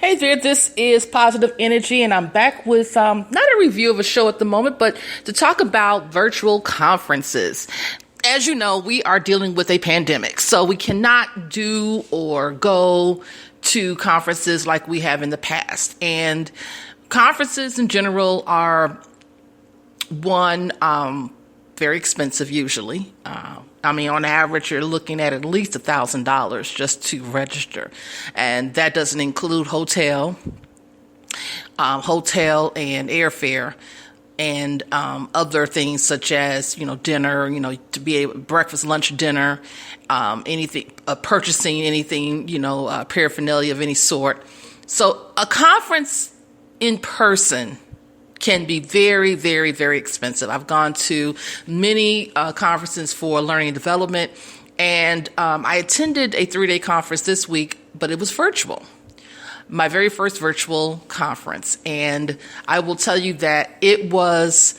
Hey there, this is Positive Energy, and I'm back with not a review of a show at the moment, but to talk about virtual conferences. As you know, we are dealing with a pandemic, so we cannot do or go to conferences like we have in the past. And conferences in general are very expensive usually. On average, you're looking at least $1,000 just to register. And that doesn't include hotel and airfare and other things such as, dinner, to be able breakfast, lunch, dinner, anything, purchasing anything, paraphernalia of any sort. So a conference in person can be very, very, very expensive. I've gone to many conferences for learning and development, and I attended a 3-day conference this week, but it was virtual. My very first virtual conference, and I will tell you that it was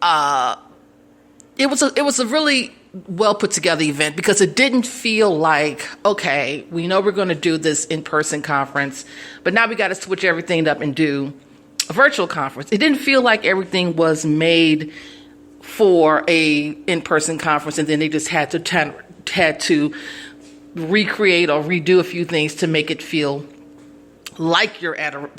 a really well put together event because it didn't feel like, okay, we know we're going to do this in-person conference, but now we got to switch everything up and do a virtual conference. It didn't feel like everything was made for a in-person conference, and then they just had to recreate or redo a few things to make it feel like you're at an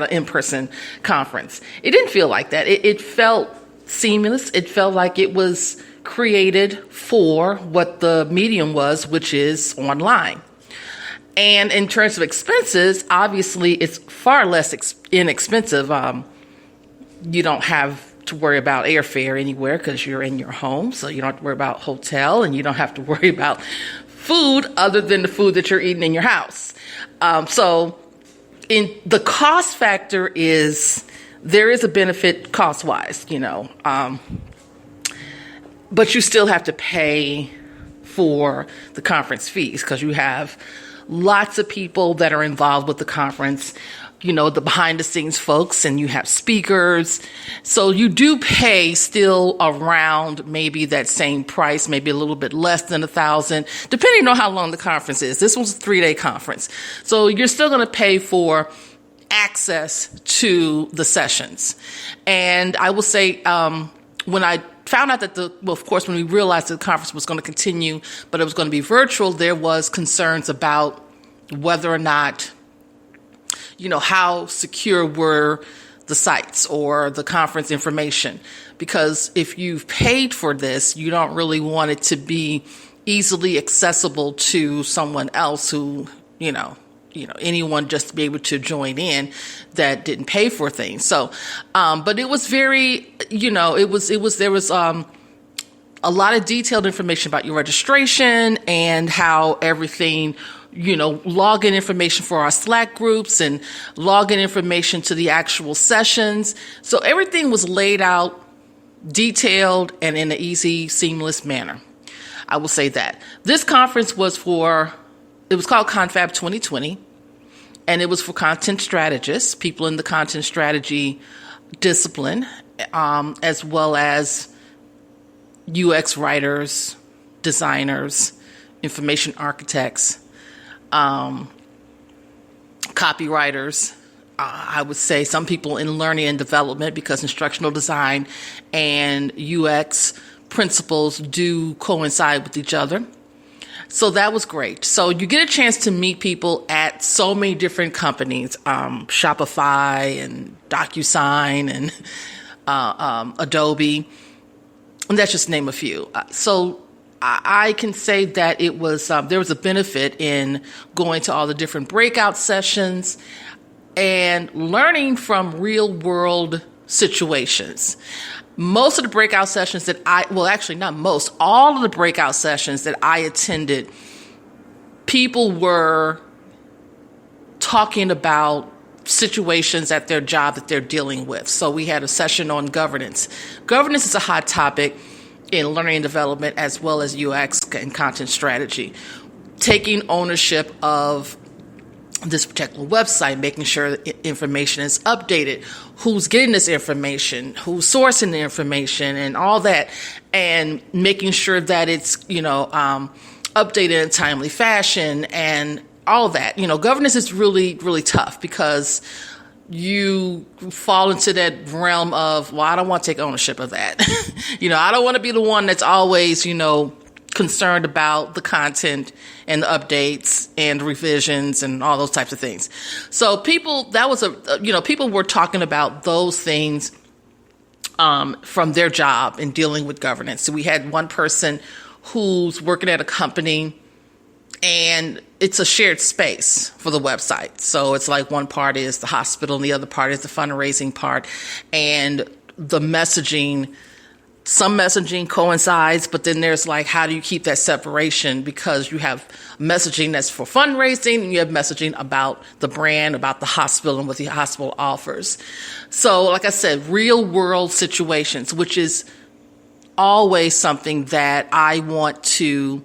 in-person conference. It didn't feel like that. It felt seamless. It felt like it was created for what the medium was, which is online. And in terms of expenses, obviously, it's far less inexpensive. You don't have to worry about airfare anywhere because you're in your home. So you don't have to worry about hotel, and you don't have to worry about food other than the food that you're eating in your house. So in the cost factor there is a benefit cost-wise, but you still have to pay for the conference fees because you have lots of people that are involved with the conference, the behind the scenes folks, and you have speakers. So you do pay still around maybe that same price, maybe a little bit less than $1,000, depending on how long the conference is. This was a 3-day conference. So you're still going to pay for access to the sessions. And I will say, when I found out that when we realized that the conference was going to continue, but it was going to be virtual, there was concerns about whether or not, how secure were the sites or the conference information. Because if you've paid for this, you don't really want it to be easily accessible to someone else who, anyone just to be able to join in that didn't pay for things. So, but it was very, there was a lot of detailed information about your registration and how everything, login information for our Slack groups and login information to the actual sessions. So everything was laid out, detailed, and in an easy, seamless manner. I will say that. This conference it was called Confab 2020, and it was for content strategists, people in the content strategy discipline, as well as UX writers, designers, information architects, copywriters. I would say some people in learning and development, because instructional design and UX principles do coincide with each other. So that was great. So you get a chance to meet people at so many different companies, Shopify and DocuSign and Adobe. And that's just to name a few. So I can say that it was there was a benefit in going to all the different breakout sessions and learning from real world situations. Most of the breakout sessions all of the breakout sessions that I attended, people were talking about situations at their job that they're dealing with. So we had a session on governance. Governance is a hot topic in learning and development as well as UX and content strategy. Taking ownership of this particular website, making sure that information is updated, who's getting this information, who's sourcing the information, and all that, and making sure that it's updated in a timely fashion, and all of that. Governance is really, really tough because you fall into that realm of, well, I don't want to take ownership of that. I don't want to be the one that's always, concerned about the content and the updates and revisions and all those types of things. So people were talking about those things from their job in dealing with governance. So we had one person who's working at a company, and it's a shared space for the website. So it's like one part is the hospital and the other part is the fundraising part. And the some messaging coincides, but then there's like, how do you keep that separation? Because you have messaging that's for fundraising and you have messaging about the brand, about the hospital and what the hospital offers. So like I said, real world situations, which is always something that I want to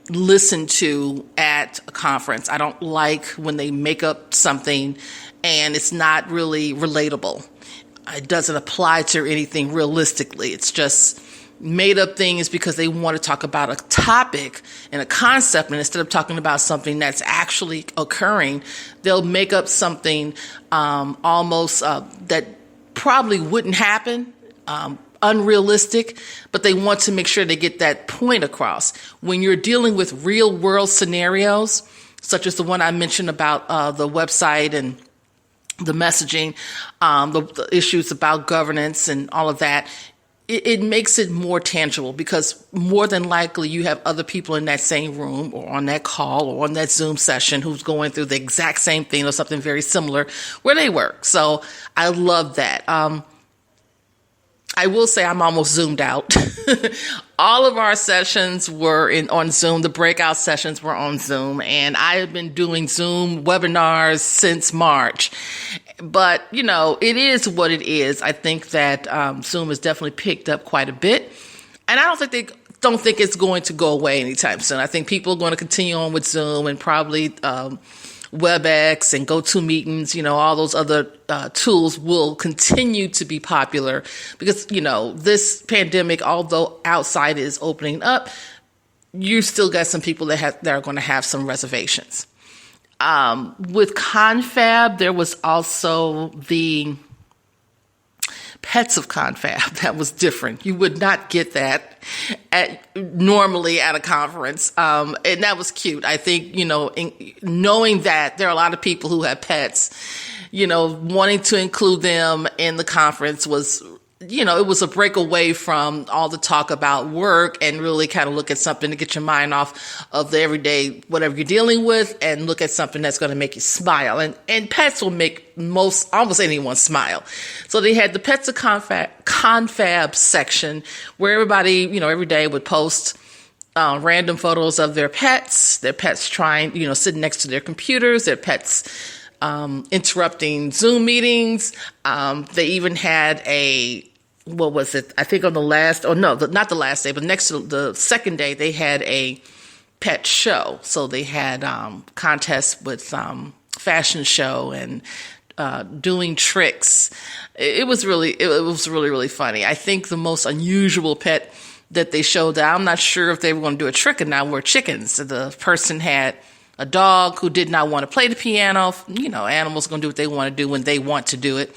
listen to at a conference. I don't like when they make up something and it's not really relatable. It doesn't apply to anything realistically. It's just made up things because they want to talk about a topic and a concept, and instead of talking about something that's actually occurring, they'll make up something almost that probably wouldn't happen, unrealistic, but they want to make sure they get that point across. When you're dealing with real world scenarios, such as the one I mentioned about the website and the messaging, the issues about governance and all of that, it makes it more tangible because more than likely you have other people in that same room or on that call or on that Zoom session who's going through the exact same thing or something very similar where they work. So I love that. I will say I'm almost zoomed out. All of our sessions were on Zoom. The breakout sessions were on Zoom, and I have been doing Zoom webinars since March. But, it is what it is. I think that Zoom has definitely picked up quite a bit, and I don't think it's going to go away anytime soon. I think people are going to continue on with Zoom and probably WebEx and GoToMeetings, all those other tools will continue to be popular because, this pandemic, although outside is opening up, you still got some people that are going to have some reservations. With Confab, there was also the Pets of Confab. That was different. You would not get that normally at a conference. And that was cute. I think, knowing that there are a lot of people who have pets, wanting to include them in the conference was, it was a break away from all the talk about work and really kind of look at something to get your mind off of the everyday, whatever you're dealing with, and look at something that's going to make you smile. And pets will make almost anyone smile. So they had the Pets of Confab section where everybody, every day would post random photos of their pets trying, sitting next to their computers, their pets interrupting Zoom meetings. They even had what was it? I think on the last, not the last day, but next to the second day, they had a pet show. So they had contests with fashion show and doing tricks. It was really, really funny. I think the most unusual pet that they showed, that I'm not sure if they were going to do a trick or not, were chickens. The person had a dog who did not want to play the piano. Animals going to do what they want to do when they want to do it.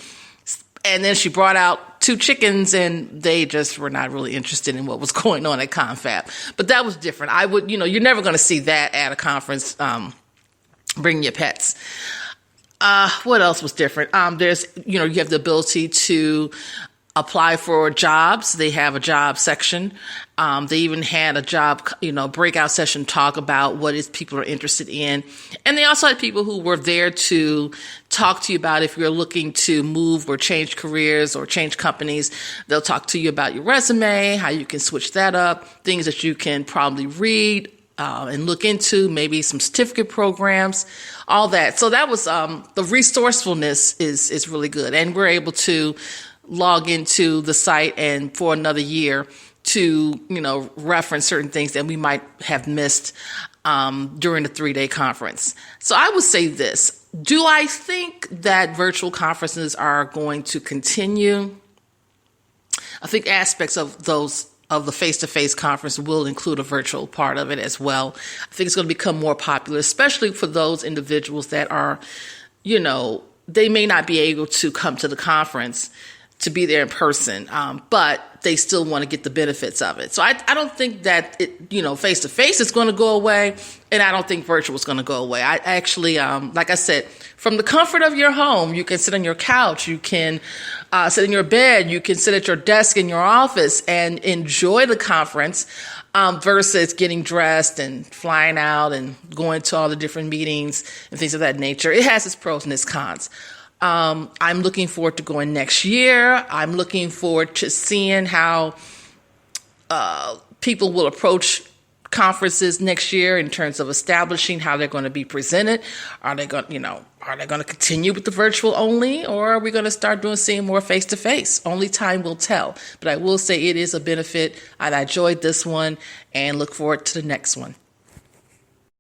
And then she brought out 2 chickens, and they just were not really interested in what was going on at Confab. But that was different. I would, you're never going to see that at a conference, bring your pets. What else was different? There's, you have the ability to apply for jobs. They have a job section. They even had a job, breakout session talk about what people are interested in. And they also had people who were there to talk to you about if you're looking to move or change careers or change companies. They'll talk to you about your resume, how you can switch that up, things that you can probably read and look into, maybe some certificate programs, all that. So that was the resourcefulness is really good. And we're able to log into the site and for another year to, reference certain things that we might have missed during the 3-day conference. So I would say this. Do I think that virtual conferences are going to continue? I think aspects of those of the face-to-face conference will include a virtual part of it as well. I think it's going to become more popular, especially for those individuals that are, they may not be able to come to the conference to be there in person, but they still want to get the benefits of it. So I don't think that face-to-face is going to go away, and I don't think virtual is going to go away. I actually, like I said, from the comfort of your home, you can sit on your couch, you can sit in your bed, you can sit at your desk in your office and enjoy the conference versus getting dressed and flying out and going to all the different meetings and things of that nature. It has its pros and its cons. I'm looking forward to going next year. I'm looking forward to seeing how people will approach conferences next year in terms of establishing how they're going to be presented. Are they going to continue with the virtual only, or are we going to seeing more face to face? Only time will tell. But I will say it is a benefit. I enjoyed this one and look forward to the next one.